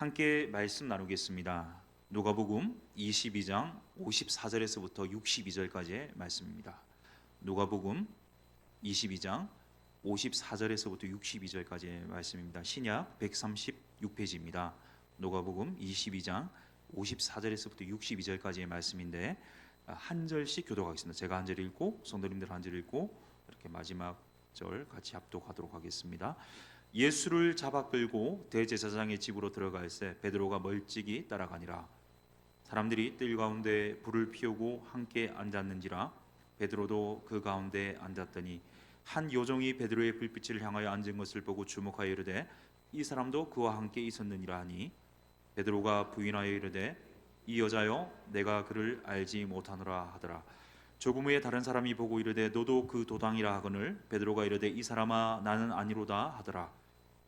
함께 말씀 나누겠습니다. 누가복음 22장 54절에서부터 62절까지의 말씀입니다. 누가복음 22장 54절에서부터 62절까지의 말씀입니다. 신약 136페이지입니다. 누가복음 22장 54절에서부터 62절까지의 말씀인데 한 절씩 교독하겠습니다. 제가 한 절 읽고 성도님들 한 절 읽고 이렇게 마지막 절 같이 합독하도록 하겠습니다. 예수를 잡아 끌고 대제사장의 집으로 들어갈새 베드로가 멀찍이 따라가니라. 사람들이 뜰 가운데 불을 피우고 함께 앉았는지라. 베드로도 그 가운데 앉았더니 한 요정이 베드로의 불빛을 향하여 앉은 것을 보고 주목하여 이르되 이 사람도 그와 함께 있었느니라 하니 베드로가 부인하여 이르되 이 여자여 내가 그를 알지 못하노라 하더라. 조금 후에 다른 사람이 보고 이르되 너도 그 도당이라 하거늘 베드로가 이르되 이 사람아 나는 아니로다 하더라.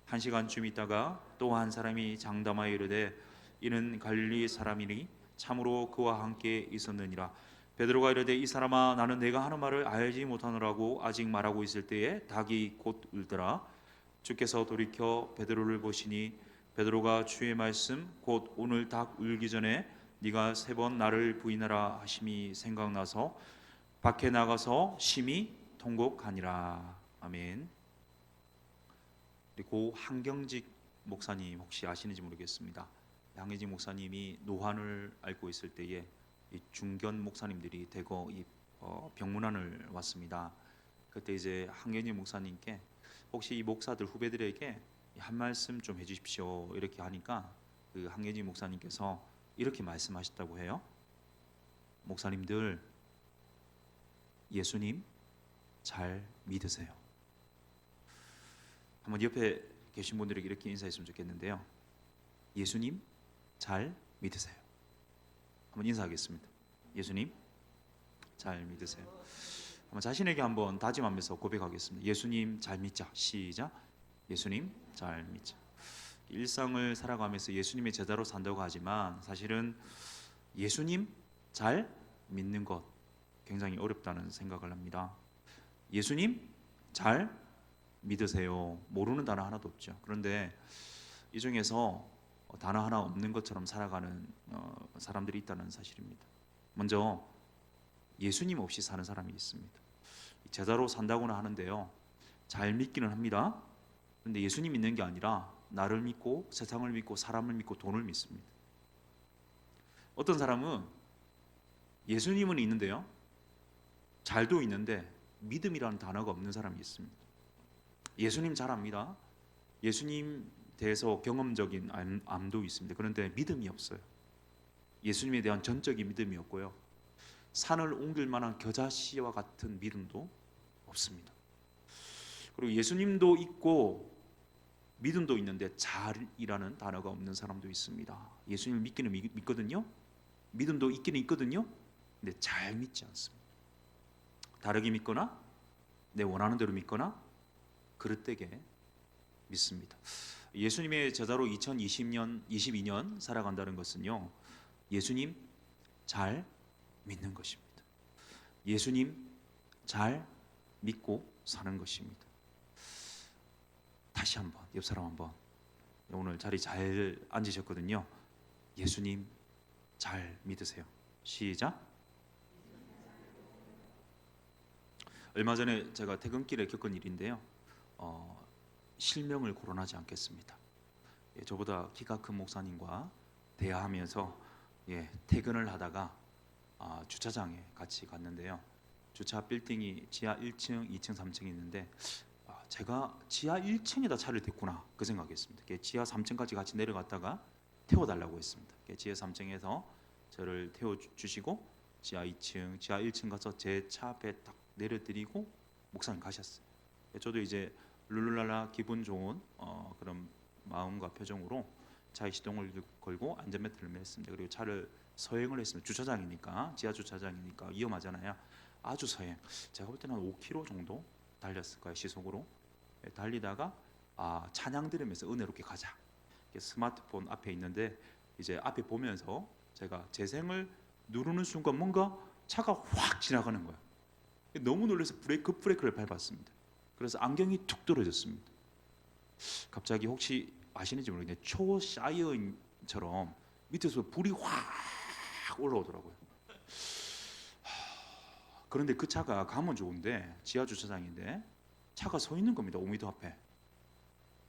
한 시간쯤 있다가 또 한 사람이 장담하여 이르되 이는 갈릴리 사람이니 참으로 그와 함께 있었느니라. 베드로가 이르되 이 사람아 나는 내가 하는 말을 알지 못하노라고 아직 말하고 있을 때에 닭이 곧 울더라. 주께서 돌이켜 베드로를 보시니 베드로가 주의 말씀 곧 오늘 닭 울기 전에 네가 3번 나를 부인하라 하심이 생각나서 밖에 나가서 심히 통곡하니라. 아멘. 그리고 한경직 목사님 혹시 아시는지 모르겠습니다. 한경직 목사님이 노환을 앓고 있을 때에 이 중견 목사님들이 대거 이 병문안을 왔습니다. 그때 이제 한경직 목사님께 혹시 이 목사들 후배들에게 한 말씀 좀 해주십시오 이렇게 하니까 그 한경직 목사님께서 이렇게 말씀하셨다고 해요. 목사님들 예수님 잘 믿으세요. 한번 옆에 계신 분들에게 이렇게 인사했으면 좋겠는데요. 예수님 잘 믿으세요. 한번 인사하겠습니다. 예수님 잘 믿으세요. 한번 자신에게 한번 다짐하면서 고백하겠습니다. 예수님 잘 믿자. 시작. 예수님 잘 믿자. 일상을 살아가면서 예수님의 제자로 산다고 하지만 사실은 예수님 잘 믿는 것 굉장히 어렵다는 생각을 합니다. 예수님 잘 믿으세요. 모르는 단어 하나도 없죠. 그런데 이 중에서 단어 하나 없는 것처럼 살아가는 사람들이 있다는 사실입니다. 먼저 예수님 없이 사는 사람이 있습니다. 제자로 산다고는 하는데요. 잘 믿기는 합니다. 그런데 예수님 믿는 게 아니라 나를 믿고 세상을 믿고 사람을 믿고 돈을 믿습니다. 어떤 사람은 예수님은 있는데요. 잘도 있는데 믿음이라는 단어가 없는 사람이 있습니다. 예수님 잘 압니다. 예수님 대해서 경험적인 암도 있습니다. 그런데 믿음이 없어요. 예수님에 대한 전적인 믿음이 없고요. 산을 옮길 만한 겨자씨와 같은 믿음도 없습니다. 그리고 예수님도 있고 믿음도 있는데 잘이라는 단어가 없는 사람도 있습니다. 예수님을 믿기는 믿거든요. 믿음도 있기는 있거든요. 근데 잘 믿지 않습니다. 다르게 믿거나 내 원하는 대로 믿거나 그릇되게 믿습니다. 예수님의 제자로 22년 살아간다는 것은요. 예수님 잘 믿는 것입니다. 예수님 잘 믿고 사는 것입니다. 다시 한번 옆 사람 한번 오늘 자리 잘 앉으셨거든요. 예수님 잘 믿으세요. 시작. 얼마 전에 제가 퇴근길에 겪은 일인데요. 실명을 거론하지 않겠습니다. 저보다 키가 큰 목사님과 대화하면서 퇴근을 하다가 주차장에 같이 갔는데요. 주차 빌딩이 지하 1층, 2층, 3층이 있는데 제가 지하 1층에다 차를 댔구나 그 생각했습니다. 지하 3층까지 같이 내려갔다가 태워달라고 했습니다. 지하 3층에서 저를 태워주시고 지하 2층, 지하 1층 가서 제 차 앞에 딱 내려드리고 목사님 가셨어요. 저도 이제 룰루랄라 기분 좋은 그런 마음과 표정으로 차에 시동을 걸고 안전벨트를 맸습니다. 그리고 차를 서행을 했습니다. 주차장이니까, 지하 주차장이니까 위험하잖아요. 아주 서행. 제가 볼 때는 한 5km 정도 달렸을 거예요. 시속으로. 달리다가 찬양 들으면서 은혜롭게 가자. 스마트폰 앞에 있는데 이제 앞에 보면서 제가 재생을 누르는 순간 뭔가 차가 확 지나가는 거예요. 너무 놀라서 급브레이크를 밟았습니다. 그래서 안경이 툭 떨어졌습니다. 갑자기 혹시 아시는지 모르겠는데 초사이언처럼 밑에서 불이 확 올라오더라고요. 그런데 그 차가 가면 좋은데 지하 주차장인데 차가 서 있는 겁니다. 5m 앞에.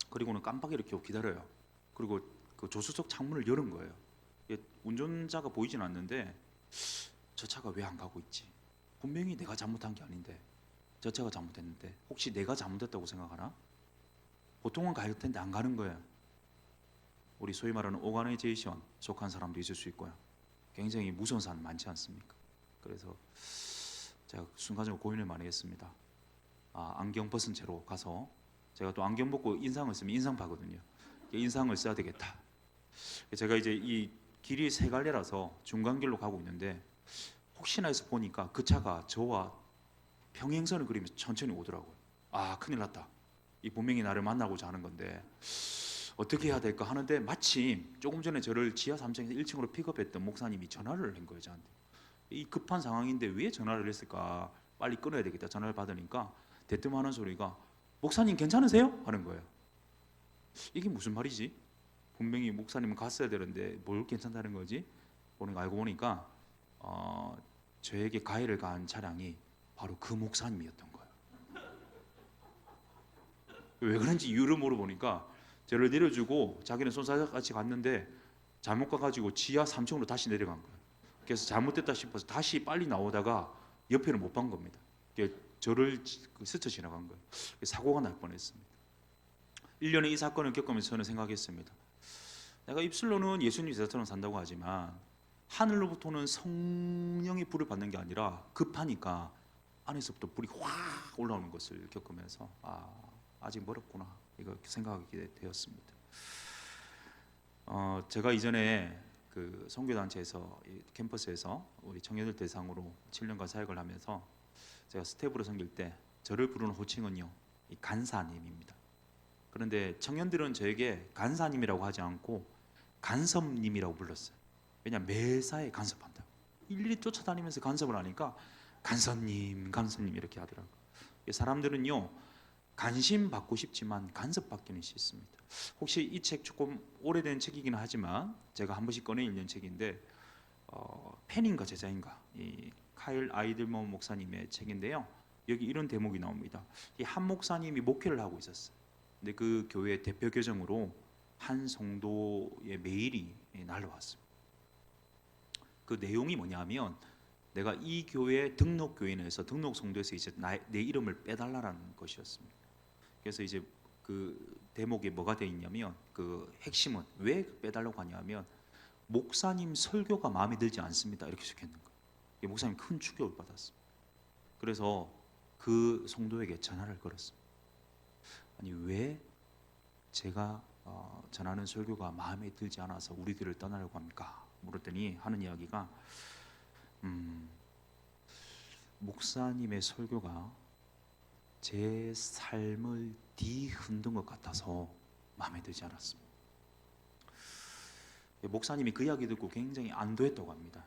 그리고는 깜빡이 이렇게 기다려요. 그리고 그 조수석 창문을 열은 거예요. 운전자가 보이진 않는데 저 차가 왜 안 가고 있지? 분명히 내가 잘못한 게 아닌데 저 차가 잘못했는데 혹시 내가 잘못했다고 생각하나? 보통은 갈 텐데 안 가는 거예요. 우리 소위 말하는 오가나이제이션 속한 사람도 있을 수 있고요. 굉장히 무서운 사람 많지 않습니까? 그래서 제가 순간적으로 고민을 많이 했습니다. 안경 벗은 채로 가서 제가 또 안경 벗고 인상을 쓰면 인상파거든요. 인상을 써야 되겠다. 제가 이제 이 길이 세 갈래라서 중간길로 가고 있는데 혹시나 해서 보니까 그 차가 저와 평행선을 그리면서 천천히 오더라고요. 큰일 났다. 이 분명히 나를 만나고자 하는 건데 어떻게 해야 될까 하는데 마침 조금 전에 저를 지하 3층에서 1층으로 픽업했던 목사님이 전화를 한 거예요. 저한테. 이 급한 상황인데 왜 전화를 했을까? 빨리 끊어야 되겠다. 전화를 받으니까 대뜸 하는 소리가 목사님 괜찮으세요? 하는 거예요. 이게 무슨 말이지? 분명히 목사님은 갔어야 되는데 뭘 괜찮다는 거지? 알고 보니까 저에게 가해를 가한 차량이 바로 그 목사님이었던 거예요. 왜 그런지 이유를 물어보니까 저를 내려주고 자기는 손사같이 갔는데 잘못 가가지고 지하 3층으로 다시 내려간 거예요. 그래서 잘못됐다 싶어서 다시 빨리 나오다가 옆에를 못 본 겁니다. 저를 스쳐 지나간 거예요. 사고가 날 뻔했습니다. 1년에 이 사건을 겪으면서 저는 생각했습니다. 내가 입술로는 예수님 제자처럼 산다고 하지만 하늘로부터는 성령의 불을 받는 게 아니라 급하니까 안에서부터 불이 확 올라오는 것을 겪으면서 아직 멀었구나 이거 생각하게 되었습니다. 제가 이전에 그 선교단체에서 캠퍼스에서 우리 청년들 대상으로 7년간 사역을 하면서 제가 스텝으로 섬길 때 저를 부르는 호칭은요 이 간사님입니다. 그런데 청년들은 저에게 간사님이라고 하지 않고 간섭님이라고 불렀어요. 왜냐 매사에 간섭한다. 일일이 쫓아다니면서 간섭을 하니까 간섭님, 간섭님 이렇게 하더라고요. 사람들은요 관심 받고 싶지만 간섭받기는 싫습니다. 혹시 이 책 조금 오래된 책이긴 하지만 제가 한 번씩 꺼내 읽는 책인데 팬인가 제자인가 이 카일 아이들먼 목사님의 책인데요. 여기 이런 대목이 나옵니다. 이 한 목사님이 목회를 하고 있었어요. 근데 그 교회 대표 교정으로 한 성도의 메일이 날라왔습니다. 그 내용이 뭐냐면 내가 이 교회 등록 교인에서 등록 성도에서 이제 내 이름을 빼달라는 것이었습니다. 그래서 이제 그 대목에 뭐가 되어 있냐면 그 핵심은 왜 빼달라고 하냐면 목사님 설교가 마음에 들지 않습니다 이렇게 적혀있는 거예요. 목사님 큰 충격을 받았습니다. 그래서 그 성도에게 전화를 걸었습니다. 아니 왜 제가 전하는 설교가 마음에 들지 않아서 우리 교회를 떠나려고 합니까? 물었더니 하는 이야기가 목사님의 설교가 제 삶을 뒤흔든 것 같아서 마음에 들지 않았습니다. 목사님이 그 이야기 듣고 굉장히 안도했다고 합니다.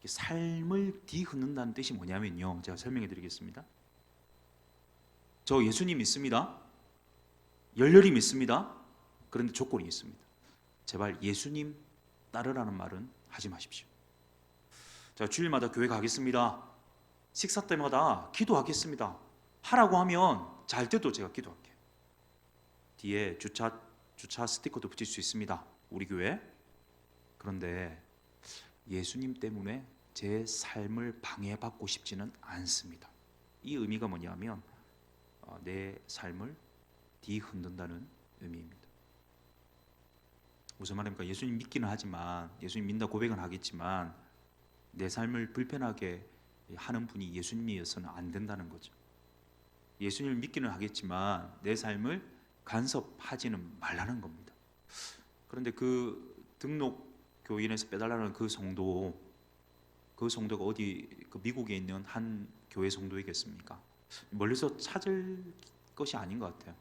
삶을 뒤흔든다는 뜻이 뭐냐면요 제가 설명해 드리겠습니다. 저 예수님 믿습니다. 열렬히 믿습니다. 그런데 조건이 있습니다. 제발 예수님 따르라는 말은 하지 마십시오. 자, 주일마다 교회 가겠습니다. 식사 때마다 기도하겠습니다. 하라고 하면 잘 때도 제가 기도할게요. 뒤에 주차 스티커도 붙일 수 있습니다. 우리 교회. 그런데 예수님 때문에 제 삶을 방해받고 싶지는 않습니다. 이 의미가 뭐냐면 내 삶을 뒤흔든다는 의미입니다. 무슨 말입니까? 예수님 믿기는 하지만 예수님 믿는다 고백은 하겠지만 내 삶을 불편하게 하는 분이 예수님이어서는 안 된다는 거죠. 예수님을 믿기는 하겠지만 내 삶을 간섭하지는 말라는 겁니다. 그런데 그 등록 교인에서 빼달라는 그 성도가 어디 그 미국에 있는 한 교회 성도이겠습니까? 멀리서 찾을 것이 아닌 것 같아요.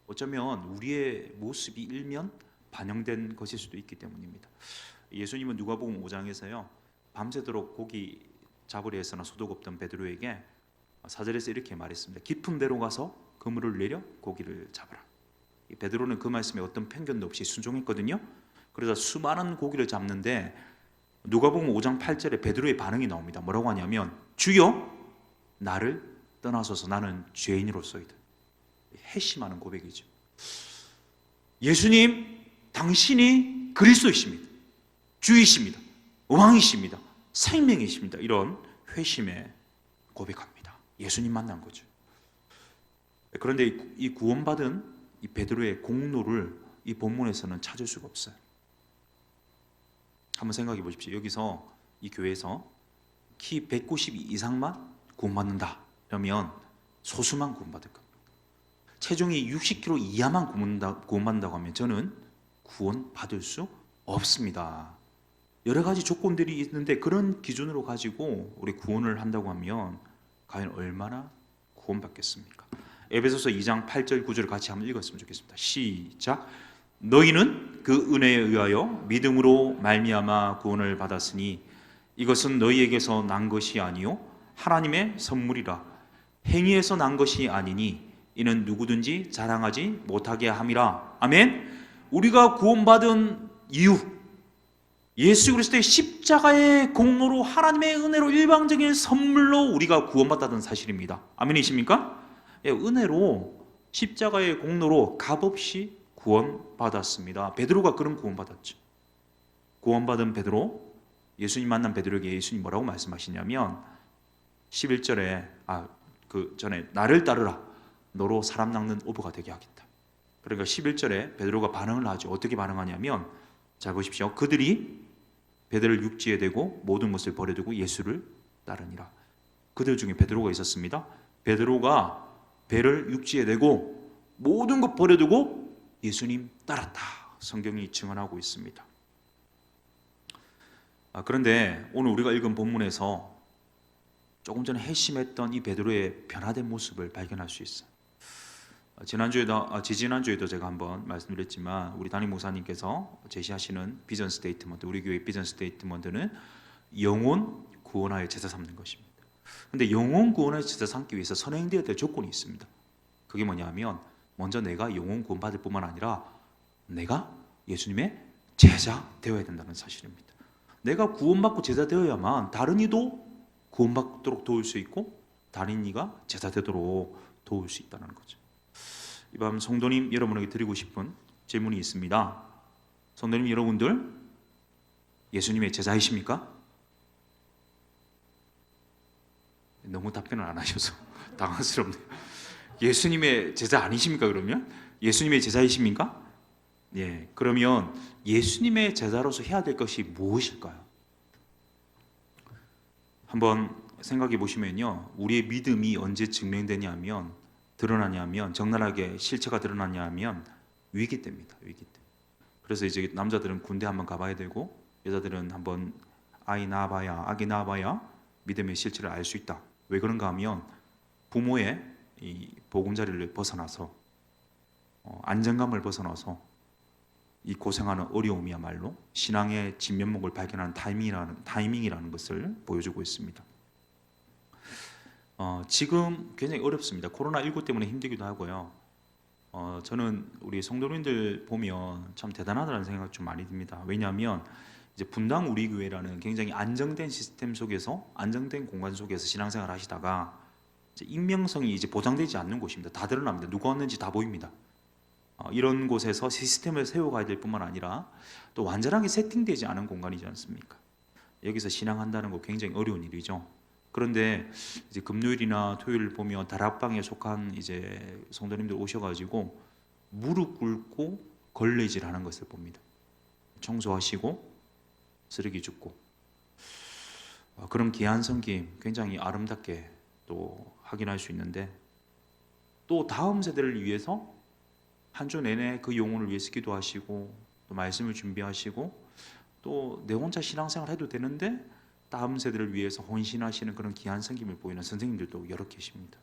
어쩌면 우리의 모습이 일면 반영된 것일 수도 있기 때문입니다. 예수님은 누가복음 5장에서요 밤새도록 고기 잡으려 했으나 소득 없던 베드로에게 4절에서 이렇게 말했습니다. 깊은 데로 가서 그물을 내려 고기를 잡으라. 이 베드로는 그 말씀에 어떤 편견도 없이 순종했거든요. 그래서 수많은 고기를 잡는데 누가복음 5장 8절에 베드로의 반응이 나옵니다. 뭐라고 하냐면 주여 나를 떠나소서 나는 죄인으로서이다. 회심하는 고백이죠. 예수님 당신이 그리스도이십니다. 주이십니다. 왕이십니다. 생명이십니다. 이런 회심에 고백합니다. 예수님 만난 거죠. 그런데 이 구원받은 이 베드로의 공로를 이 본문에서는 찾을 수가 없어요. 한번 생각해 보십시오. 여기서 이 교회에서 키 192 이상만 구원받는다 그러면 소수만 구원받을 겁니다. 체중이 60kg 이하만 구원받는다고 하면 저는 구원받을 수 없습니다. 여러 가지 조건들이 있는데 그런 기준으로 가지고 우리 구원을 한다고 하면 과연 얼마나 구원받겠습니까? 에베소서 2장 8절 9절을 같이 한번 읽었으면 좋겠습니다. 시작. 너희는 그 은혜에 의하여 믿음으로 말미암아 구원을 받았으니 이것은 너희에게서 난 것이 아니요 하나님의 선물이라. 행위에서 난 것이 아니니 이는 누구든지 자랑하지 못하게 함이라. 아멘. 우리가 구원받은 이유, 예수 그리스도의 십자가의 공로로 하나님의 은혜로 일방적인 선물로 우리가 구원받았다는 사실입니다. 아멘이십니까? 예, 은혜로 십자가의 공로로 값없이 구원받았습니다. 베드로가 그런 구원받았죠. 구원받은 베드로, 예수님 만난 베드로에게 예수님 뭐라고 말씀하시냐면 11절에 그 전에 나를 따르라 너로 사람 낚는 어부가 되게 하겠다. 그러니까 11절에 베드로가 반응을 하죠. 어떻게 반응하냐면 잘 보십시오. 그들이 배들을 육지에 대고 모든 것을 버려두고 예수를 따르니라. 그들 중에 베드로가 있었습니다. 베드로가 배를 육지에 대고 모든 것 버려두고 예수님 따랐다. 성경이 증언하고 있습니다. 그런데 오늘 우리가 읽은 본문에서 조금 전에 회심했던 이 베드로의 변화된 모습을 발견할 수 있어요. 지지난주에도 제가 한번 말씀드렸지만 우리 담임 목사님께서 제시하시는 비전 스테이트먼트, 우리 교회 비전 스테이트먼트는 영혼 구원하여 제사 삼는 것입니다. 그런데 영혼 구원하여 제사 삼기 위해서 선행되어야 될 조건이 있습니다. 그게 뭐냐면 먼저 내가 영혼 구원받을 뿐만 아니라 내가 예수님의 제자 되어야 된다는 사실입니다. 내가 구원받고 제자 되어야만 다른 이도 구원받도록 도울 수 있고 다른 이가 제자 되도록 도울 수 있다는 거죠. 이 밤 성도님 여러분에게 드리고 싶은 질문이 있습니다. 성도님 여러분들 예수님의 제자이십니까? 너무 답변을 안 하셔서 당황스럽네요. 예수님의 제자 아니십니까? 그러면 예수님의 제자이십니까? 예, 그러면 예수님의 제자로서 해야 될 것이 무엇일까요? 한번 생각해 보시면요, 우리의 믿음이 언제 증명되냐면 드러나냐면 적나라하게 실체가 드러나냐면 위기 때입니다. 위기 때. 그래서 이제 남자들은 군대 한번 가봐야 되고 여자들은 한번 아기 낳아봐야 믿음의 실체를 알 수 있다. 왜 그런가 하면 부모의 이 보금자리를 벗어나서 안정감을 벗어나서 이 고생하는 어려움이야말로 신앙의 진면목을 발견하는 타이밍이라는 것을 보여주고 있습니다. 지금 굉장히 어렵습니다. 코로나19 때문에 힘들기도 하고요. 저는 우리 성도님들 보면 참 대단하다는 생각 좀 많이 듭니다. 왜냐하면 이제 분당 우리 교회라는 굉장히 안정된 시스템 속에서 안정된 공간 속에서 신앙생활 하시다가 이제 익명성이 이제 보장되지 않는 곳입니다. 다 드러납니다. 누가 왔는지 다 보입니다. 이런 곳에서 시스템을 세워가야 될 뿐만 아니라 또 완전하게 세팅되지 않은 공간이지 않습니까? 여기서 신앙한다는 거 굉장히 어려운 일이죠. 그런데 이제 금요일이나 토요일 보면 다락방에 속한 이제 성도님들 오셔가지고 무릎 꿇고 걸레질하는 것을 봅니다. 청소하시고 쓰레기 줍고 그런 귀한 섬김 굉장히 아름답게 또 확인할 수 있는데 또 다음 세대를 위해서 한 주 내내 그 영혼을 위해서 기도하시고 또 말씀을 준비하시고 또 내 혼자 신앙생활 해도 되는데 다음 세대를 위해서 헌신하시는 그런 귀한 섬김을 보이는 선생님들도 여러 계십니다.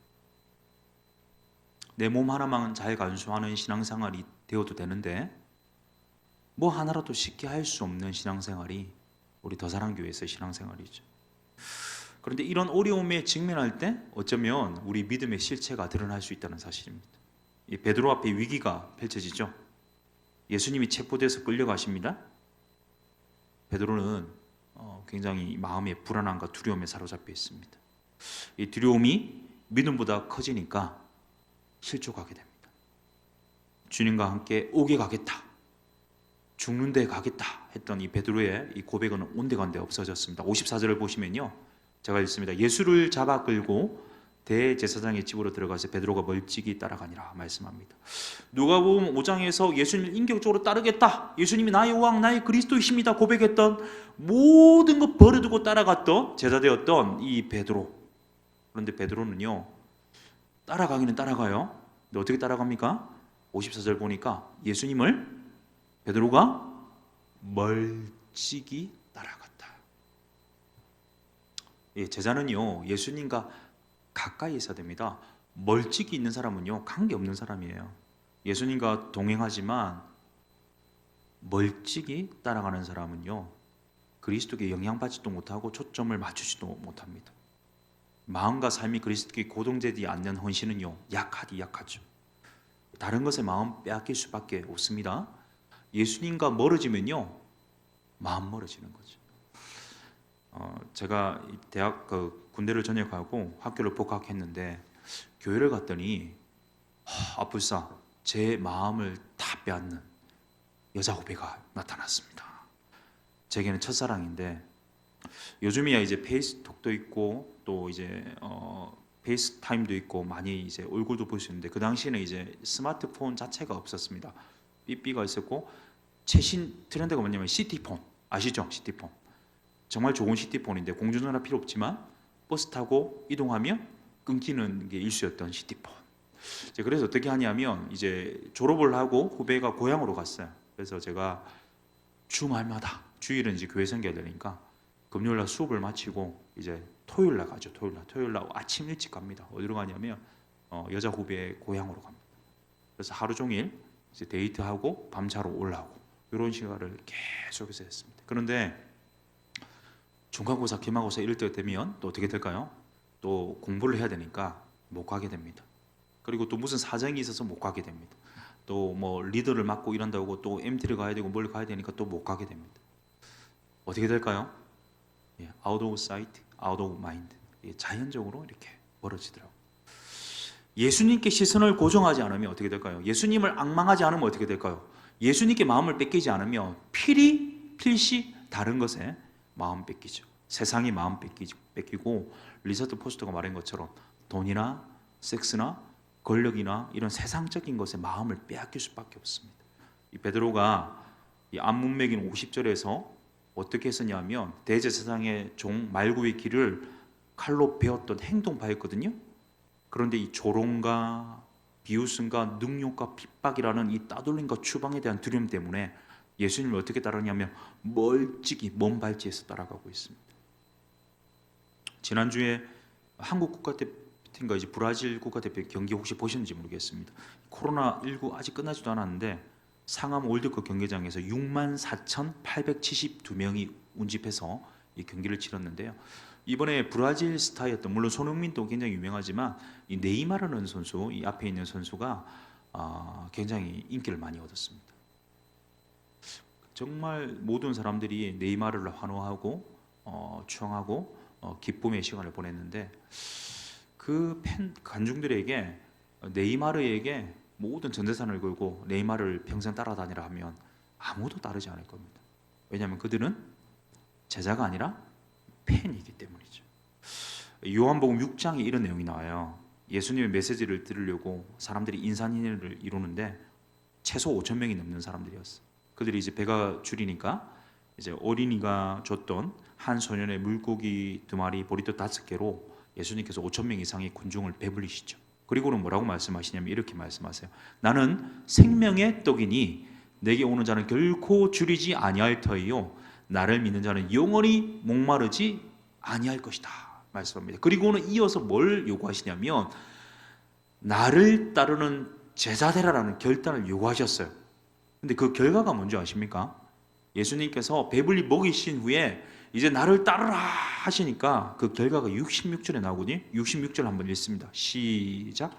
내 몸 하나만 잘 간수하는 신앙생활이 되어도 되는데 뭐 하나라도 쉽게 할 수 없는 신앙생활이 우리 더사랑교회에서의 신앙생활이죠. 그런데 이런 어려움에 직면할 때 어쩌면 우리 믿음의 실체가 드러날 수 있다는 사실입니다. 이 베드로 앞에 위기가 펼쳐지죠. 예수님이 체포돼서 끌려가십니다. 베드로는 굉장히 마음의 불안함과 두려움에 사로잡혀 있습니다. 이 두려움이 믿음보다 커지니까 실족하게 됩니다. 주님과 함께 옥에 가겠다, 죽는 데 가겠다 했던 이 베드로의 이 고백은 온데간데 없어졌습니다. 54절을 보시면요, 제가 읽습니다. 예수를 잡아 끌고 대제사장의 집으로 들어가서 베드로가 멀찍이 따라가니라 말씀합니다. 누가복음 5장에서 예수님을 인격적으로 따르겠다, 예수님이 나의 왕, 나의 그리스도이십니다 고백했던 모든 것 버려두고 따라갔던 제자되었던 이 베드로. 그런데 베드로는요, 따라가기는 따라가요. 근데 어떻게 따라갑니까? 54절 보니까 예수님을 베드로가 멀찍이 따라갔다. 예, 제자는요, 예수님과 가까이 있어야 됩니다. 멀찍이 있는 사람은요, 관계없는 사람이에요. 예수님과 동행하지만 멀찍이 따라가는 사람은요, 그리스도께 영향받지도 못하고 초점을 맞추지도 못합니다. 마음과 삶이 그리스도께 고동되지 않는 헌신은요, 약하죠. 다른 것에 마음 빼앗길 수밖에 없습니다. 예수님과 멀어지면요, 마음 멀어지는 거죠. 제가 대학 군대를 전역하고 학교를 복학했는데 교회를 갔더니 아뿔싸 제 마음을 다 빼앗는 여자 후배가 나타났습니다. 제게는 첫사랑인데, 요즘이야 이제 페이스톡도 있고 또 이제 페이스타임도 있고 많이 이제 얼굴도 볼 수 있는데, 그 당시에는 이제 스마트폰 자체가 없었습니다. 삐삐가 있었고 최신 트렌드가 뭐냐면 시티폰 아시죠? 시티폰 정말 좋은 시티폰인데 공중전화 필요 없지만 버스 타고 이동하면 끊기는 게 일수였던 시티폰. 그래서 어떻게 하냐면 이제 졸업을 하고 후배가 고향으로 갔어요. 그래서 제가 주말마다, 주일은 이제 교회 생겨야 되니까 금요일날 수업을 마치고 이제 토요일날 가죠. 토요일날 아침 일찍 갑니다. 어디로 가냐면 여자 후배의 고향으로 갑니다. 그래서 하루 종일 이제 데이트하고 밤차로 올라오고 이런 시간을 계속해서 했습니다. 그런데 중간고사, 기말고사 이럴 때 되면 또 어떻게 될까요? 또 공부를 해야 되니까 못 가게 됩니다. 그리고 또 무슨 사정이 있어서 못 가게 됩니다. 또 뭐 리더를 맡고 이런다고 또 MT를 가야 되고 뭘 가야 되니까 또 못 가게 됩니다. 어떻게 될까요? out of sight, out of mind. 자연적으로 이렇게 멀어지더라고요. 예수님께 시선을 고정하지 않으면 어떻게 될까요? 예수님을 앙망하지 않으면 어떻게 될까요? 예수님께 마음을 뺏기지 않으면 필시 다른 것에 마음 뺏기죠. 세상이 마음 뺏기고, 리서트 포스터가 말한 것처럼 돈이나 섹스나 권력이나 이런 세상적인 것에 마음을 빼앗길 수밖에 없습니다. 이 베드로가 이 앞문맥인 50절에서 어떻게 했었냐면 대제사장의 종 말구의 길을 칼로 베었던 행동파였거든요. 그런데 이 조롱과 비웃음과 능욕과 핍박이라는 이 따돌림과 추방에 대한 두려움 때문에 예수님을 어떻게 따르냐면 멀찍이 먼 발치에서 따라가고 있습니다. 지난주에 한국 국가대표팀과 이제 브라질 국가대표 경기 혹시 보셨는지 모르겠습니다. 코로나19 아직 끝나지도 않았는데 상암 월드컵 경기장에서 64,872명이 운집해서 이 경기를 치렀는데요. 이번에 브라질 스타였던, 물론 손흥민도 굉장히 유명하지만 이 네이마르라는 선수, 이 앞에 있는 선수가 굉장히 인기를 많이 얻었습니다. 정말 모든 사람들이 네이마르를 환호하고 추앙하고 기쁨의 시간을 보냈는데, 그 팬 관중들에게 네이마르에게 모든 전 재산을 걸고 네이마르를 평생 따라다니라 하면 아무도 따르지 않을 겁니다. 왜냐하면 그들은 제자가 아니라 팬이기 때문이죠. 요한복음 6장에 이런 내용이 나와요. 예수님의 메시지를 들으려고 사람들이 인산인해를 이루는데 최소 5천 명이 넘는 사람들이었어요. 그들이 이제 배가 줄이니까 이제 어린이가 줬던 한 소년의 물고기 2마리, 보리떡 5개로 예수님께서 5천 명 이상의 군중을 배불리시죠. 그리고는 뭐라고 말씀하시냐면 이렇게 말씀하세요. 나는 생명의 떡이니 내게 오는 자는 결코 줄이지 아니할 터이요 나를 믿는 자는 영원히 목마르지 아니할 것이다 말씀합니다. 그리고는 이어서 뭘 요구하시냐면 나를 따르는 제자 되라라는 결단을 요구하셨어요. 근데 그 결과가 뭔지 아십니까? 예수님께서 배불리 먹이신 후에 이제 나를 따르라 하시니까 그 결과가 66절에 나오거든요. 66절 한번 읽습니다. 시작.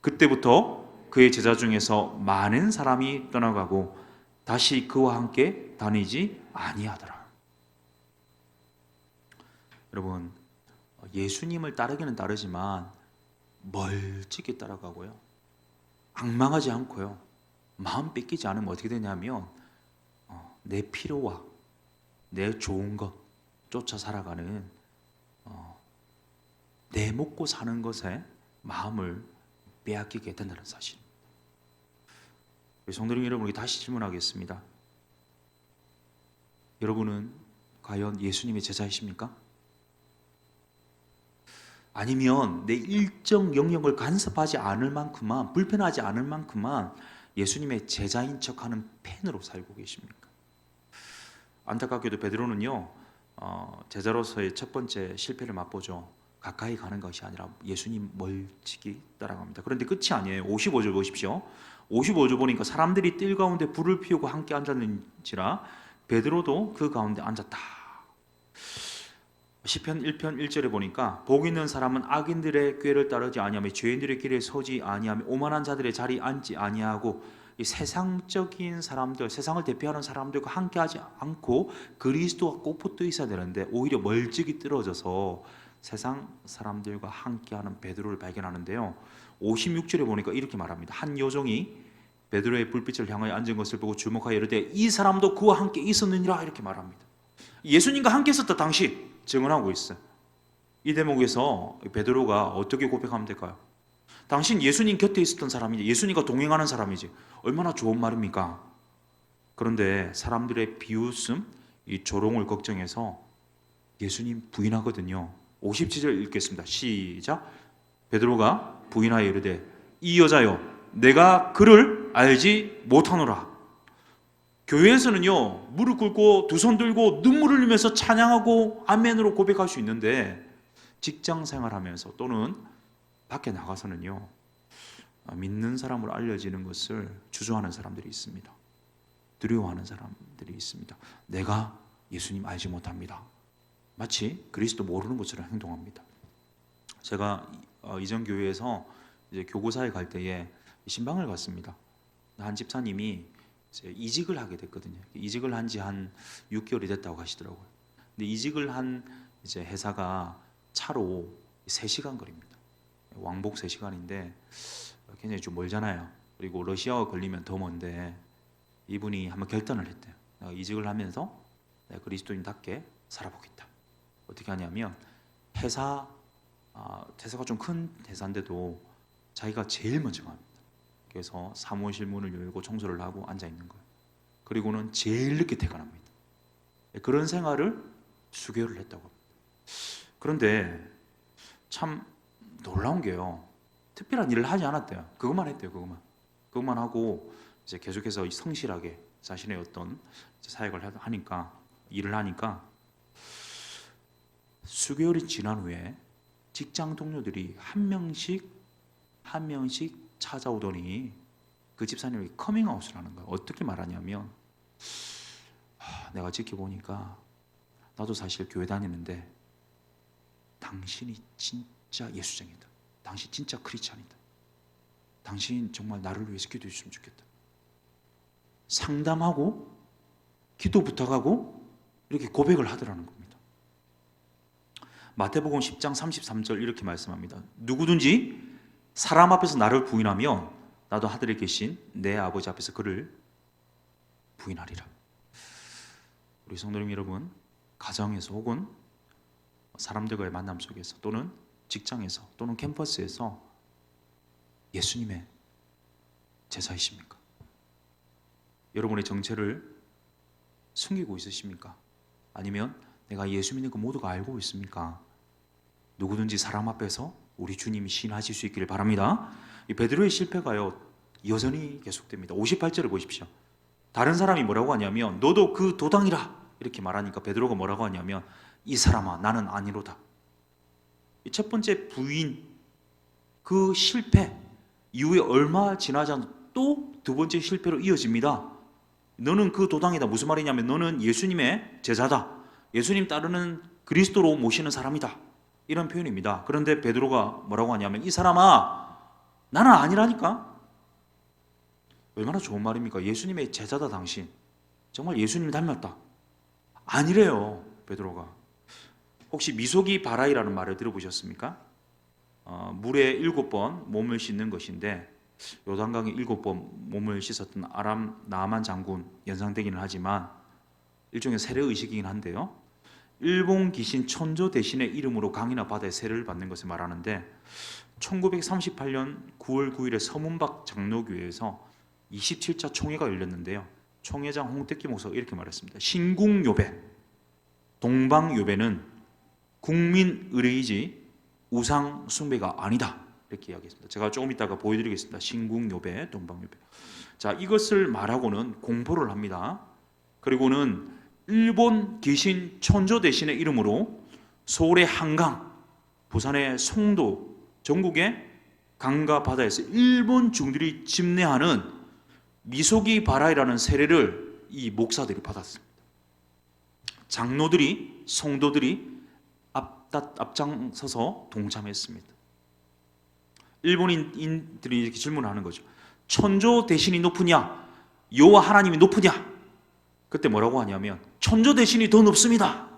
그때부터 그의 제자 중에서 많은 사람이 떠나가고 다시 그와 함께 다니지 아니하더라. 여러분, 예수님을 따르기는 따르지만 멀찍이 따라가고요, 앙망하지 않고요, 마음 뺏기지 않으면 어떻게 되냐면 내 필요와 내 좋은 것 쫓아 살아가는, 내 먹고 사는 것에 마음을 빼앗기게 된다는 사실. 성도님 여러분에게 다시 질문하겠습니다. 여러분은 과연 예수님의 제자이십니까? 아니면 내 일정 영역을 간섭하지 않을 만큼만, 불편하지 않을 만큼만 예수님의 제자인 척하는 팬으로 살고 계십니까? 안타깝게도 베드로는요, 제자로서의 첫 번째 실패를 맛보죠. 가까이 가는 것이 아니라 예수님 멀찍이 따라갑니다. 그런데 끝이 아니에요. 55절 보십시오. 55절 보니까 사람들이 뜰 가운데 불을 피우고 함께 앉았는지라 베드로도 그 가운데 앉았다. 시편 1편 1절에 보니까 복 있는 사람은 악인들의 꾀를 따르지 아니하며 죄인들의 길에 서지 아니하며 오만한 자들의 자리에 앉지 아니하고, 이 세상적인 사람들, 세상을 대표하는 사람들과 함께하지 않고 그리스도와 꼭 붙어 있어야 되는데 오히려 멀찍이 떨어져서 세상 사람들과 함께하는 베드로를 발견하는데요, 56절에 보니까 이렇게 말합니다. 한 여종이 베드로의 불빛을 향하여 앉은 것을 보고 주목하여 이르되 이 사람도 그와 함께 있었느니라, 이렇게 말합니다. 예수님과 함께 있었다 당시 증언하고 있어요. 이 대목에서 베드로가 어떻게 고백하면 될까요? 당신 예수님 곁에 있었던 사람이지, 예수님과 동행하는 사람이지. 얼마나 좋은 말입니까? 그런데 사람들의 비웃음, 이 조롱을 걱정해서 예수님 부인하거든요. 57절 읽겠습니다. 시작. 베드로가 부인하여 이르되 이 여자여 내가 그를 알지 못하노라. 교회에서는요, 무릎 꿇고 두 손 들고 눈물을 흘리면서 찬양하고 아멘으로 고백할 수 있는데, 직장 생활하면서 또는 밖에 나가서는요, 믿는 사람으로 알려지는 것을 주저하는 사람들이 있습니다. 두려워하는 사람들이 있습니다. 내가 예수님 알지 못합니다. 마치 그리스도 모르는 것처럼 행동합니다. 제가 이전 교회에서 이제 교구사에 갈 때에 신방을 갔습니다. 한 집사님이 이제 이직을 하게 됐거든요. 이직을 한 지 한 6개월이 됐다고 하시더라고요. 근데 이직을 한 이제 회사가 차로 3시간 거리입니다. 왕복 3시간인데 굉장히 좀 멀잖아요. 그리고 러시아어 걸리면 더 먼데 이분이 한번 결단을 했대요. 내가 이직을 하면서 내가 그리스도인답게 살아보겠다. 어떻게 하냐면 회사가 좀 큰 회사인데도 자기가 제일 먼저 갑니다. 그래서 사무실 문을 열고 청소를 하고 앉아 있는 거예요. 그리고는 제일 늦게 퇴근합니다. 그런 생활을 수개월을 했다고 합니다. 그런데 참 놀라운 게요, 특별한 일을 하지 않았대요. 그것만 했대요. 그것만 하고 이제 계속해서 성실하게 자신의 어떤 사역을 하니까, 일을 하니까 수개월이 지난 후에 직장 동료들이 한 명씩 찾아오더니 그 집사님이 커밍아웃을 하는 거예요. 어떻게 말하냐면, 내가 지켜보니까 나도 사실 교회 다니는데 당신이 진짜 예수쟁이다. 당신 진짜 크리스찬이다. 당신 정말 나를 위해서 기도해 주시면 좋겠다. 상담하고 기도 부탁하고 이렇게 고백을 하더라는 겁니다. 마태복음 10장 33절 이렇게 말씀합니다. 누구든지 사람 앞에서 나를 부인하면 나도 하늘에 계신 내 아버지 앞에서 그를 부인하리라. 우리 성도님 여러분, 가정에서 혹은 사람들과의 만남 속에서 또는 직장에서 또는 캠퍼스에서 예수님의 제자이십니까? 여러분의 정체를 숨기고 있으십니까? 아니면 내가 예수 믿는 거 모두가 알고 있습니까? 누구든지 사람 앞에서 우리 주님이 시인하실 수 있기를 바랍니다. 이 베드로의 실패가요 여전히 계속됩니다. 58절을 보십시오. 다른 사람이 뭐라고 하냐면 너도 그 도당이라 이렇게 말하니까 베드로가 뭐라고 하냐면 이 사람아 나는 아니로다. 첫 번째 부인 그 실패 이후에 얼마 지나지 않아 또 두 번째 실패로 이어집니다. 너는 그 도당이다. 무슨 말이냐면 너는 예수님의 제자다. 예수님 따르는 그리스도로 모시는 사람이다. 이런 표현입니다. 그런데 베드로가 뭐라고 하냐면 이 사람아 나는 아니라니까. 얼마나 좋은 말입니까? 예수님의 제자다 당신. 정말 예수님 닮았다. 아니래요, 베드로가. 혹시 미소기 바라이라는 말을 들어보셨습니까? 물에 7번 몸을 씻는 것인데 요단강에 7번 몸을 씻었던 아람 나아만 장군 연상되기는 하지만 일종의 세례 의식이긴 한데요. 일본 귀신 천조 대신의 이름으로 강이나 바다에 세례를 받는 것을 말하는데 1938년 9월 9일에 서문박 장로교회에서 27차 총회가 열렸는데요. 총회장 홍택기 목사가 이렇게 말했습니다. 신궁요배, 동방요배는 국민 의례이지 우상 숭배가 아니다. 이렇게 이야기했습니다. 제가 조금 이따가 보여드리겠습니다. 신궁요배, 동방요배. 자, 이것을 말하고는 공포를 합니다. 그리고는 일본 귀신 천조 대신의 이름으로 서울의 한강, 부산의 송도, 전국의 강과 바다에서 일본 중들이 집례하는 미소기 바라이라는 세례를 이 목사들이 받았습니다. 장로들이, 성도들이 앞장서서 동참했습니다. 일본인들이 이렇게 질문하는 거죠. 천조 대신이 높으냐? 여호와 하나님이 높으냐? 그때 뭐라고 하냐면 천조 대신이 더 높습니다.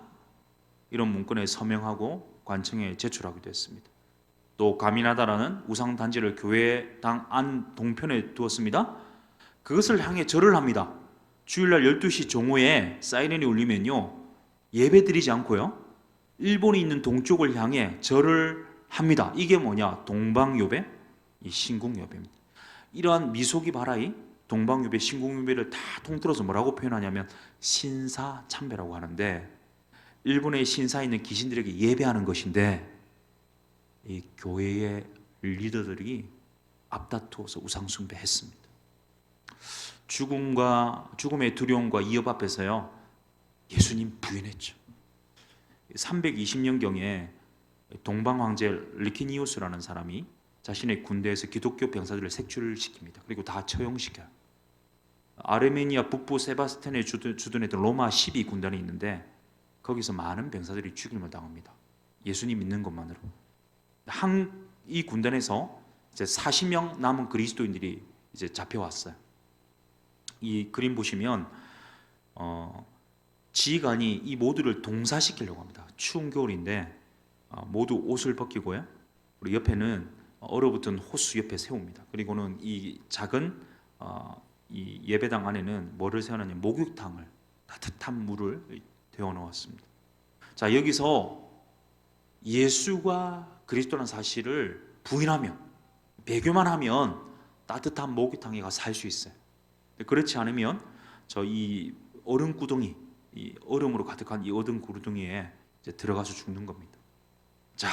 이런 문건에 서명하고 관청에 제출하기도 했습니다. 또 가미나다라는 우상 단지를 교회당 안 동편에 두었습니다. 그것을 향해 절을 합니다. 주일날 12시 종호에 사이렌이 울리면요, 예배드리지 않고요, 일본이 있는 동쪽을 향해 절을 합니다. 이게 뭐냐? 동방요배, 이 신궁요배입니다. 이러한 미소기 바라이, 동방요배, 신궁요배를 다 통틀어서 뭐라고 표현하냐면 신사참배라고 하는데, 일본의 신사에 있는 귀신들에게 예배하는 것인데 이 교회의 리더들이 앞다투어서 우상숭배했습니다. 죽음의 두려움과 위협 앞에서요, 예수님 부인했죠. 320년경에 동방 황제 리키니우스라는 사람이 자신의 군대에서 기독교 병사들을 색출을 시킵니다. 그리고 다 처형시켜요. 아르메니아 북부 세바스찬에 주둔했던 로마 12군단이 있는데 거기서 많은 병사들이 죽임을 당합니다. 예수님 믿는 것만으로. 이 군단에서 이제 40명 남은 그리스도인들이 이제 잡혀왔어요. 이 그림 보시면 지휘관이 이 모두를 동사시키려고 합니다. 추운 겨울인데 모두 옷을 벗기고요. 그리고 옆에는 얼어붙은 호수 옆에 세웁니다. 그리고는 이 작은 이 예배당 안에는 뭐를 세워놨냐면 목욕탕을, 따뜻한 물을 데워 놓았습니다. 자, 여기서 예수가 그리스도라는 사실을 부인하면, 배교만 하면 따뜻한 목욕탕에 가서 살 수 있어요. 그렇지 않으면 저 이 얼음 구덩이, 이 얼음으로 가득한 이 얼음 구덩이에 이제 들어가서 죽는 겁니다. 자,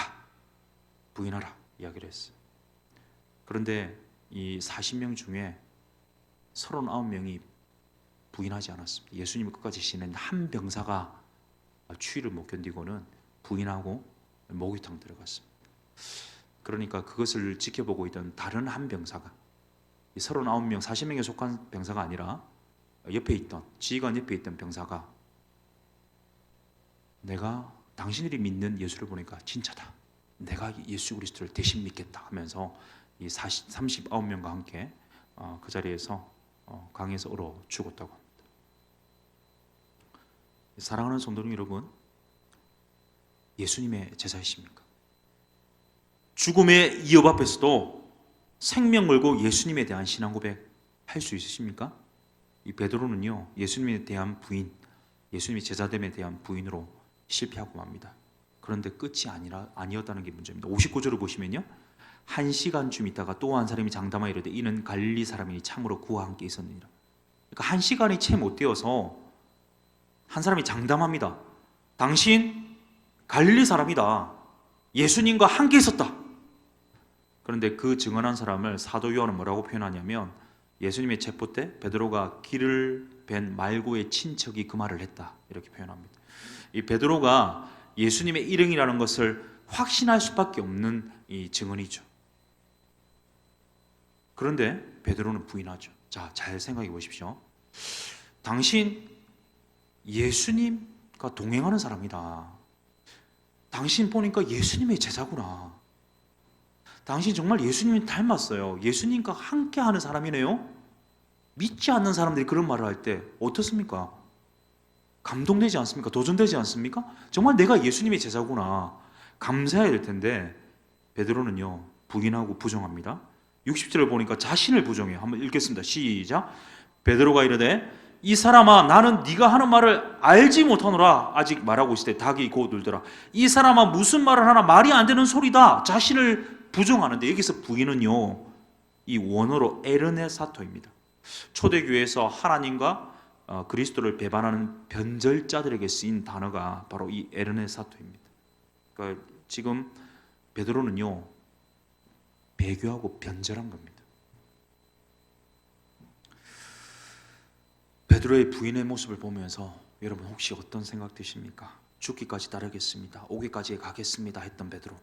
부인하라 이야기를 했어요. 그런데 이 40명 중에 39명이 부인하지 않았습니다. 예수님을 끝까지 지낸 한 병사가 추위를 못 견디고는 부인하고 목욕탕 들어갔습니다. 그러니까 그것을 지켜보고 있던 다른 한 병사가, 이 39명, 40명에 속한 병사가 아니라 옆에 있던, 지휘관 옆에 있던 병사가, 내가 당신들이 믿는 예수를 보니까 진짜다, 내가 예수 그리스도를 대신 믿겠다 하면서 이 39명과 함께 그 자리에서 강에서 얼어 죽었다고 합니다. 사랑하는 성도 여러분, 예수님의 제자이십니까? 죽음의 위협 앞에서도 생명 걸고 예수님에 대한 신앙 고백 할 수 있으십니까? 이 베드로는요, 예수님에 대한 부인, 예수님의 제자됨에 대한 부인으로 실패하고 맙니다. 그런데 끝이 아니었다는 게 문제입니다. 59절을 보시면요, 1시간쯤 있다가 또 한 사람이 장담하여 이르되 이는 갈릴리 사람이니 참으로 그와 함께 있었느니라. 그러니까 1시간이 채 못 되어서 한 사람이 장담합니다. 당신 갈릴리 사람이다. 예수님과 함께 있었다. 그런데 그 증언한 사람을 사도 요한은 뭐라고 표현하냐면, 예수님의 체포 때 베드로가 길을 벤 말고의 친척이 그 말을 했다, 이렇게 표현합니다. 이 베드로가 예수님의 일행이라는 것을 확신할 수밖에 없는 이 증언이죠. 그런데 베드로는 부인하죠. 자, 잘 생각해 보십시오. 당신 예수님과 동행하는 사람이다. 당신 보니까 예수님의 제자구나. 당신 정말 예수님을 닮았어요. 예수님과 함께하는 사람이네요. 믿지 않는 사람들이 그런 말을 할 때 어떻습니까? 감동되지 않습니까? 도전되지 않습니까? 정말 내가 예수님의 제자구나 감사해야 될 텐데 베드로는요 부인하고 부정합니다. 60절을 보니까 자신을 부정해요. 한번 읽겠습니다. 시작. 베드로가 이르되 이 사람아 나는 네가 하는 말을 알지 못하노라. 아직 말하고 있을 때 닭이 곧 울더라. 이 사람아 무슨 말을 하나 말이 안 되는 소리다. 자신을 부정하는데 여기서 부인은요 이 원어로 에르네사토입니다. 초대교회에서 하나님과 그리스도를 배반하는 변절자들에게 쓰인 단어가 바로 이 에르네사토입니다. 그러니까 지금 베드로는요 배교하고 변절한 겁니다. 베드로의 부인의 모습을 보면서 여러분 혹시 어떤 생각 드십니까? 죽기까지 따르겠습니다. 오기까지 가겠습니다 했던 베드로.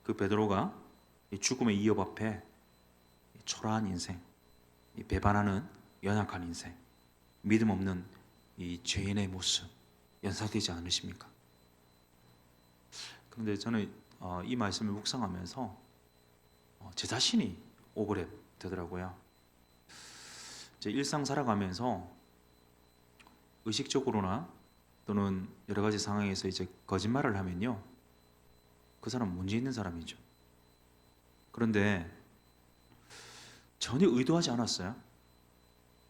그 베드로가 죽음의 위협 앞에 초라한 인생, 배반하는 연약한 인생, 믿음 없는 이 죄인의 모습 연상되지 않으십니까? 그런데 저는 이 말씀을 묵상하면서 제 자신이 오그레 되더라고요. 제 일상 살아가면서 의식적으로나 또는 여러 가지 상황에서 이제 거짓말을 하면요, 그 사람은 문제 있는 사람이죠. 그런데 전혀 의도하지 않았어요.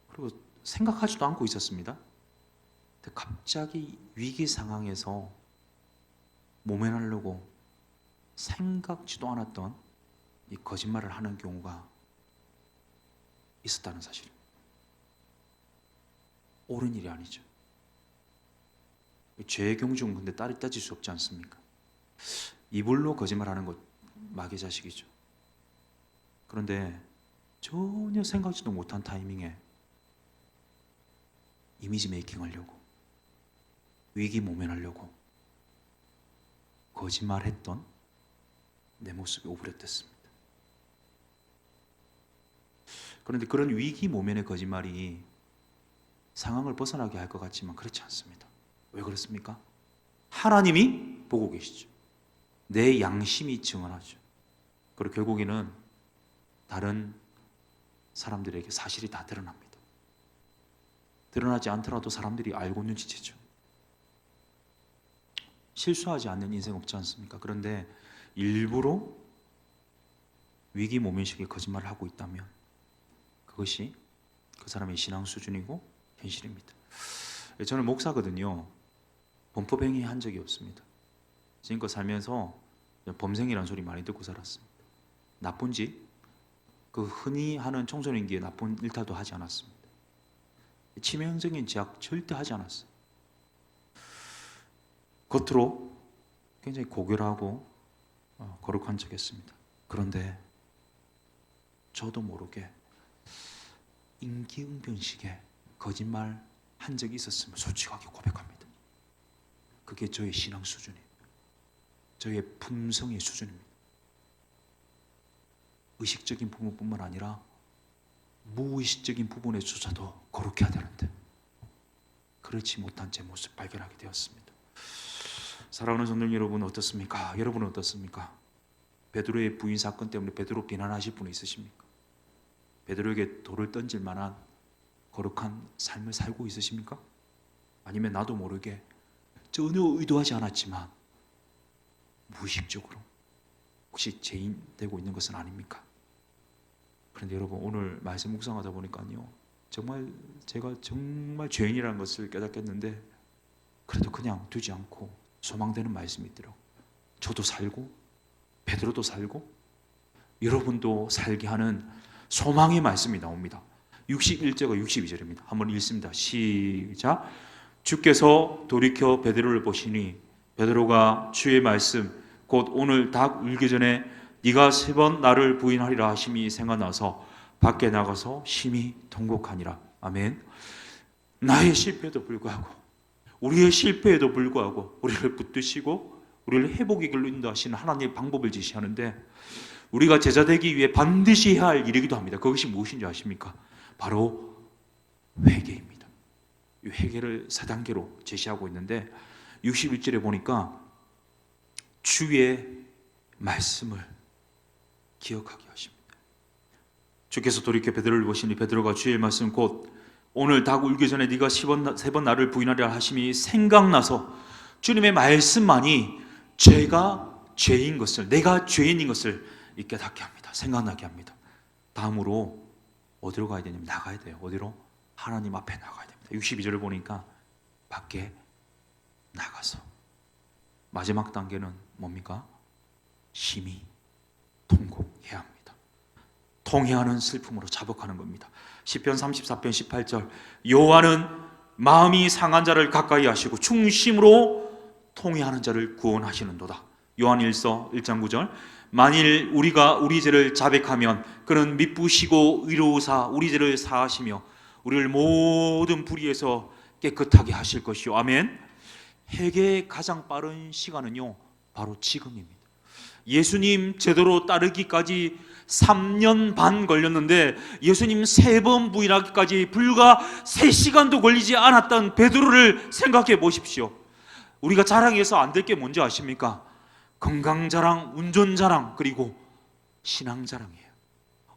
그리고 생각하지도 않고 있었습니다. 근데 갑자기 위기 상황에서 모면하려고 생각지도 않았던 이 거짓말을 하는 경우가 있었다는 사실입니다. 옳은 일이 아니죠. 죄의 경중 근데 딸이 따질 수 없지 않습니까? 이불로 거짓말하는 것 마귀 자식이죠. 그런데 전혀 생각지도 못한 타이밍에 이미지 메이킹 하려고, 위기 모면하려고 거짓말했던 내 모습이 오버랩됐습니다. 그런데 그런 위기 모면의 거짓말이 상황을 벗어나게 할 것 같지만 그렇지 않습니다. 왜 그렇습니까? 하나님이 보고 계시죠. 내 양심이 증언하죠. 그리고 결국에는 다른 사람들에게 사실이 다 드러납니다. 드러나지 않더라도 사람들이 알고 눈치채죠. 실수하지 않는 인생 없지 않습니까? 그런데 일부러 위기 모면식의 거짓말을 하고 있다면 그것이 그 사람의 신앙 수준이고 현실입니다. 저는 목사거든요. 범법행위 한 적이 없습니다. 지금껏 살면서 범생이라는 소리 많이 듣고 살았습니다. 나쁜 짓, 그 흔히 하는 청소년기에 나쁜 일탈도 하지 않았습니다. 치명적인 죄악 절대 하지 않았어요. 겉으로 굉장히 고결하고 거룩한 척했습니다. 그런데 저도 모르게 임기응변식에 거짓말 한 적이 있었으면 솔직하게 고백합니다. 그게 저의 신앙 수준이에요. 저의 품성의 수준입니다. 의식적인 부분뿐만 아니라 무의식적인 부분에조차도 거룩해야 되는데 그렇지 못한 제 모습 발견하게 되었습니다. 사랑하는 성도 여러분 어떻습니까? 여러분은 어떻습니까? 베드로의 부인 사건 때문에 베드로 비난하실 분이 있으십니까? 베드로에게 돌을 던질 만한 거룩한 삶을 살고 있으십니까? 아니면 나도 모르게 전혀 의도하지 않았지만 무의식적으로 혹시 죄인 되고 있는 것은 아닙니까? 그런데 여러분 오늘 말씀 묵상하다 보니까요 정말 제가 정말 죄인이라는 것을 깨닫겠는데 그래도 그냥 두지 않고 소망되는 말씀이 있더라고요. 저도 살고 베드로도 살고 여러분도 살게 하는 소망의 말씀이 나옵니다. 61절과 62절입니다. 한번 읽습니다. 시작. 주께서 돌이켜 베드로를 보시니 베드로가 주의 말씀 곧 오늘 닭 울기 전에 네가 3번 나를 부인하리라 하심이 생각나서 밖에 나가서 심히 통곡하니라. 아멘. 나의 실패에도 불구하고 우리의 실패에도 불구하고 우리를 붙드시고 우리를 회복의 길로 인도하시는 하나님의 방법을 지시하는데 우리가 제자 되기 위해 반드시 해야 할 일이기도 합니다. 그것이 무엇인지 아십니까? 바로 회개입니다. 이 회개를 4단계로 제시하고 있는데 61절에 보니까 주의 말씀을 기억하게 하십니다. 주께서 돌이켜 베드로를 보시니 베드로가 주의 말씀 곧 오늘 닭 울기 전에 네가 세 번 나를 부인하리라 하심이 생각나서 주님의 말씀만이 죄가 죄인 것을, 내가 죄인인 것을 깨닫게 합니다. 생각나게 합니다. 다음으로 어디로 가야 되냐면 나가야 돼요. 어디로? 하나님 앞에 나가야 됩니다. 62절을 보니까 밖에 나가서 마지막 단계는 뭡니까? 심히 통곡해야 합니다. 통회하는 슬픔으로 자복하는 겁니다. 시편 34편 18절 여호와는 마음이 상한 자를 가까이 하시고 충심으로 통회하는 자를 구원하시는도다. 요한일서 1장 9절 만일 우리가 우리 죄를 자백하면 그는 미쁘시고 의로우사 우리 죄를 사하시며 우리를 모든 불의에서 깨끗하게 하실 것이요. 아멘. 회개의 가장 빠른 시간은요 바로 지금입니다. 예수님 제대로 따르기까지 3년 반 걸렸는데 예수님 3번 부인하기까지 불과 3시간도 걸리지 않았던 베드로를 생각해 보십시오. 우리가 자랑해서 안 될 게 뭔지 아십니까? 건강 자랑, 운전 자랑, 그리고 신앙 자랑이에요.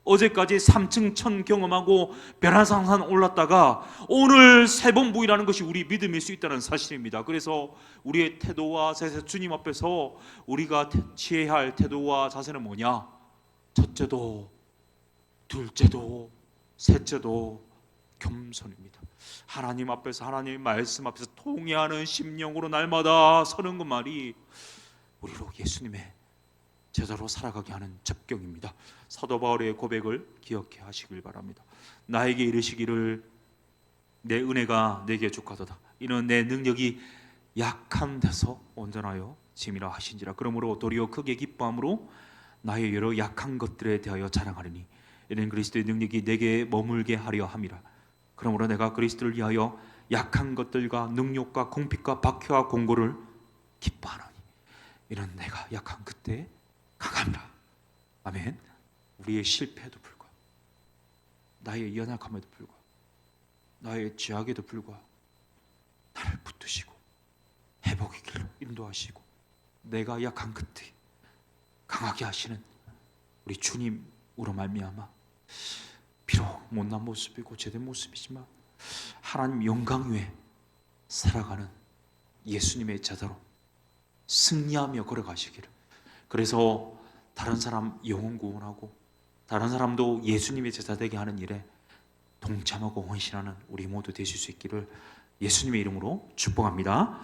어제까지 3층 천 경험하고 벼랑산 올랐다가 오늘 3번 부인하는 것이 우리 믿음일 수 있다는 사실입니다. 그래서 우리의 태도와 자세, 주님 앞에서 우리가 취해야 할 태도와 자세는 뭐냐? 첫째도 둘째도 셋째도 겸손입니다. 하나님 앞에서, 하나님 말씀 앞에서 통회하는 심령으로 날마다 서는 것만이 우리로 예수님의 제자로 살아가게 하는 접경입니다. 사도 바울의 고백을 기억해 하시길 바랍니다. 나에게 이르시기를 내 은혜가 내게 족하도다. 이는 내 능력이 약한 데서 온전하여 짐이라 하신지라. 그러므로 도리어 크게 기뻐함으로 나의 여러 약한 것들에 대하여 자랑하리니 이는 그리스도의 능력이 내게 머물게 하려 함이라. 그러므로 내가 그리스도를 위하여 약한 것들과 능욕과 궁핍과 박해와 공고를 기뻐하노니 이는 내가 약한 그때에 강함이라. 아멘. 우리의 실패에도 불구하고 나의 연약함에도 불구하고 나의 죄악에도 불구하고 나를 붙드시고 회복의 길로 인도하시고 내가 약한 그때 강하게 하시는 우리 주님으로 말미암아 비록 못난 모습이고 죄된 모습이지만 하나님 영광 위에 살아가는 예수님의 제자로 승리하며 걸어가시기를. 그래서 다른 사람 영혼 구원하고 다른 사람도 예수님의 제자 되게 하는 일에 동참하고 헌신하는 우리 모두 되실 수 있기를 예수님의 이름으로 축복합니다.